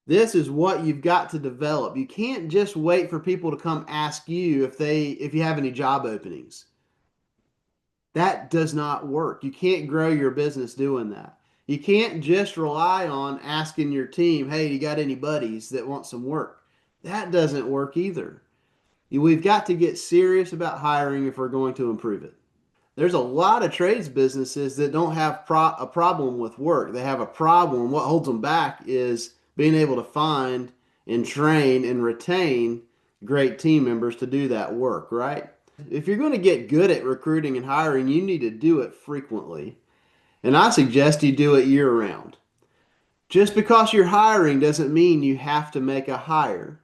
This is what you've got to develop. You can't just wait for people to come ask you if you have any job openings. That does not work. You can't grow your business doing that. You can't just rely on asking your team, "Hey, you got any buddies that want some work?" That doesn't work either. We've got to get serious about hiring if we're going to improve it. There's a lot of trades businesses that don't have a problem with work. They have a problem. What holds them back is being able to find and train and retain great team members to do that work, right? If you're going to get good at recruiting and hiring, you need to do it frequently. And I suggest you do it year round. Just because you're hiring doesn't mean you have to make a hire.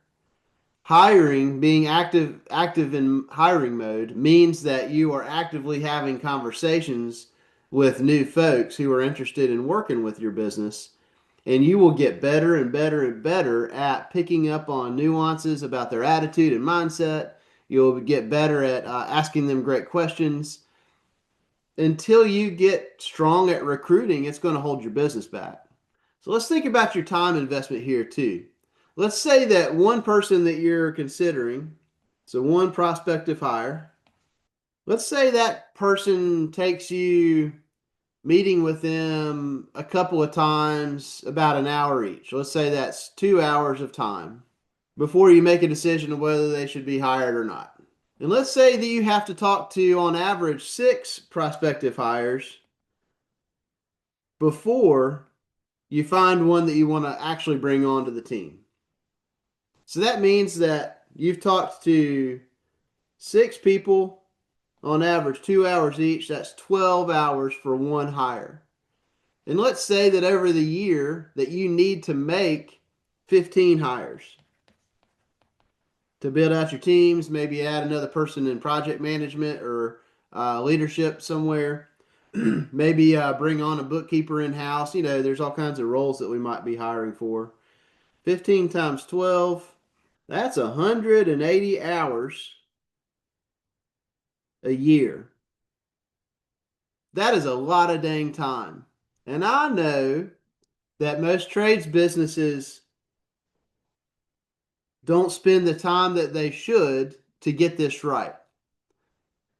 Hiring, being active in hiring mode means that you are actively having conversations with new folks who are interested in working with your business, and you will get better and better and better at picking up on nuances about their attitude and mindset. You'll get better at asking them great questions. Until you get strong at recruiting, it's going to hold your business back. So let's think about your time investment here too. Let's say that one person that you're considering, so one prospective hire, let's say that person takes you meeting with them a couple of times, about an hour each. Let's say that's 2 hours of time before you make a decision of whether they should be hired or not. And let's say that you have to talk to, on average, 6 prospective hires before you find one that you want to actually bring onto the team. So that means that you've talked to 6 people on average 2 hours each. That's 12 hours for one hire. And let's say that over the year that you need to make 15 hires to build out your teams, maybe add another person in project management or leadership somewhere. Maybe bring on a bookkeeper in house. There's all kinds of roles that we might be hiring for. 15 times 12, that's 180 hours a year. That is a lot of dang time. And I know that most trades businesses don't spend the time that they should to get this right.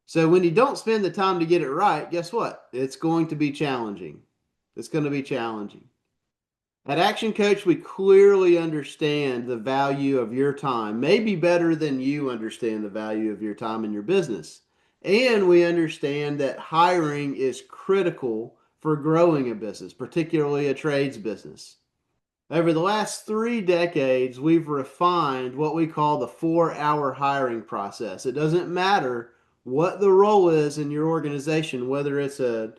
So when you don't spend the time to get it right, guess what? It's going to be challenging. It's going to be challenging. At Action Coach, we clearly understand the value of your time, maybe better than you understand the value of your time in your business. And we understand that hiring is critical for growing a business, particularly a trades business. Over the last 3 decades, we've refined what we call the 4 hour hiring process. It doesn't matter what the role is in your organization, whether it's a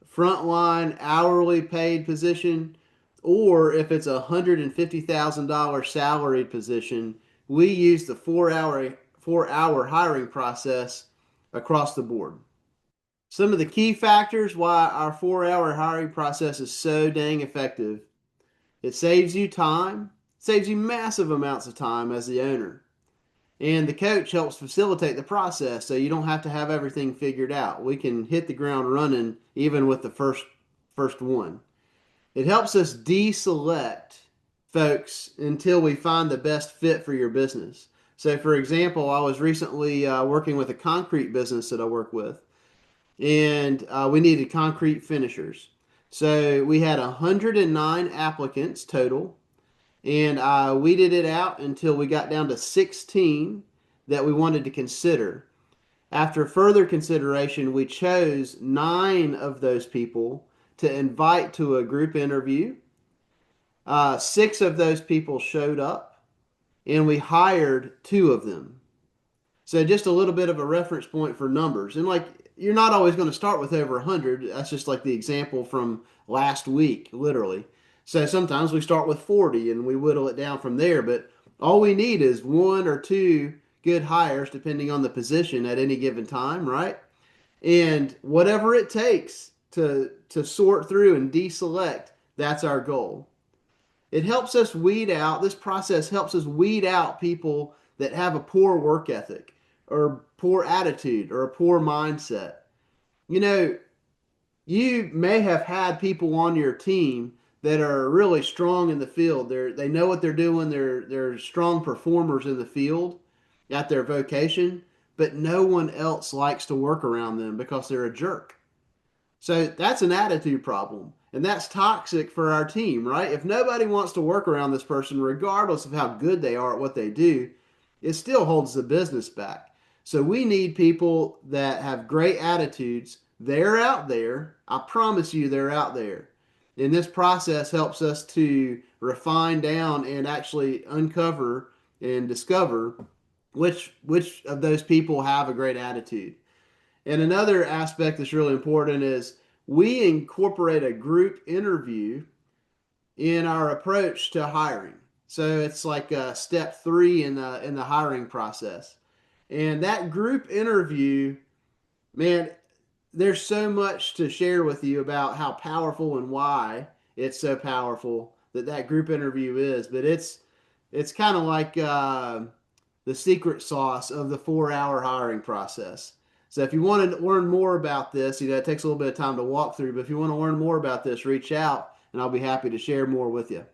frontline hourly paid position or if it's a $150,000 salaried position, we use the 4 hour hiring process across the board. Some of the key factors why our 4 hour hiring process is so dang effective: it saves you time, saves you massive amounts of time as the owner. And the coach helps facilitate the process so you don't have to have everything figured out. We can hit the ground running even with the first one. It helps us deselect folks until we find the best fit for your business. So, for example, I was recently working with a concrete business that I work with, and we needed concrete finishers. So, we had 109 applicants total, and I weeded it out until we got down to 16 that we wanted to consider. After further consideration, we chose 9 of those people to invite to a group interview. 6 of those people showed up, and we hired 2 of them. So just a little bit of a reference point for numbers. And like, you're not always going to start with over 100. That's just like the example from last week, literally. So sometimes we start with 40 and we whittle it down from there. But all we need is 1 or 2 good hires, depending on the position at any given time, right? And whatever it takes to sort through and deselect, that's our goal. It helps us weed out, this process helps us weed out people that have a poor work ethic or poor attitude or a poor mindset. You know, you may have had people on your team that are really strong in the field. They know what they're doing. They're strong performers in the field at their vocation, but no one else likes to work around them because they're a jerk. So that's an attitude problem. And that's toxic for our team, right? If nobody wants to work around this person, regardless of how good they are at what they do, it still holds the business back. So we need people that have great attitudes. They're out there. I promise you, they're out there. And this process helps us to refine down and actually uncover and discover which of those people have a great attitude. And another aspect that's really important is we incorporate a group interview in our approach to hiring. So it's like step three in the hiring process. And that group interview, man, there's so much to share with you about how powerful and why it's so powerful that group interview is. But it's kind of like the secret sauce of the 4 hour hiring process. So if you want to learn more about this, it takes a little bit of time to walk through, but if you want to learn more about this, reach out and I'll be happy to share more with you.